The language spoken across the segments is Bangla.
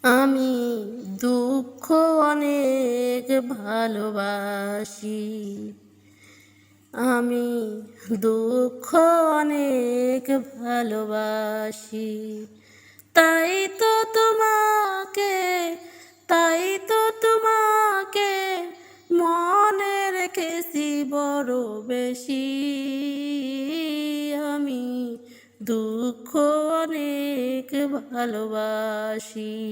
আমি দুঃখ অনেক ভালোবাসি। আমি দুঃখ অনেক ভালোবাসি। তাই তো তোমাকে তাই তো তোমাকে মনে রেখেছি বড় বেশি। আমি দুঃখ অনেক ভালোবাসি।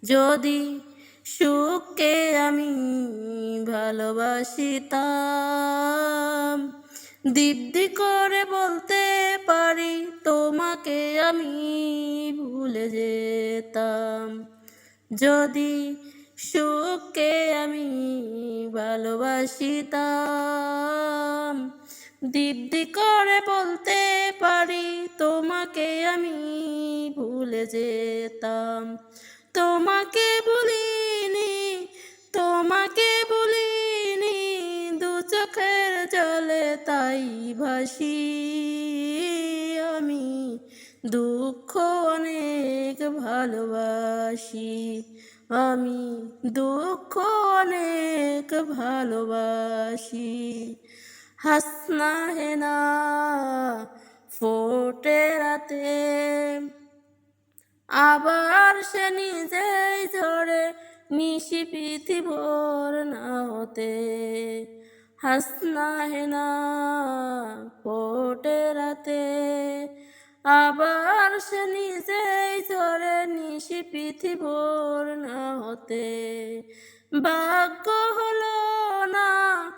যদি সুখকে আমি ভালোবাসিতাম, দিব্যি করে বলতে পারি তোমাকে আমি ভুলে যেতাম। যদি সুখকে আমি ভালোবাসিতাম, দিব্যি করে বলতে পারি তোমাকে আমি ভুলে যেতাম। তোমাকে বলিনি, তোমাকে বলিনি, দু চোখের জলে তাই ভাসি। আমি দুঃখ অনেক ভালোবাসি। আমি দুঃখ অনেক ভালোবাসি। হাসনা হেনা ফোটে রাতে, আবার সে নিজেই ঝরে নিশি পৃথিবীর না হতে। হাসনা হেনা ফোটে রাতে, আবার সে নিজেই ঝরে নিশি পৃথিবীর না হতে। ভাগ্য হলো না,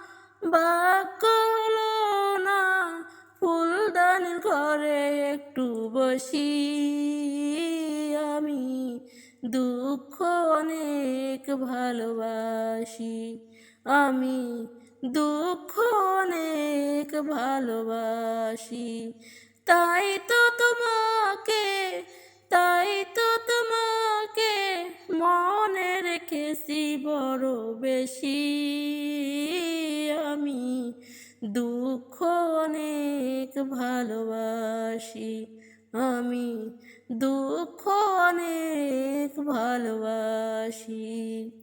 ভাগ্য হলো না, ফুলদানির ঘরে একটু বসি। আমি দুঃখ অনেক ভালোবাসি। আমি দুঃখ অনেক ভালোবাসি। তাই তো তোমাকে তাই তো তোমাকে মনে রেখেছি বড় বেশি। আমি দুঃখ অনেক ভালোবাসি। আমি দুঃখ অনেক ভালোবাসি।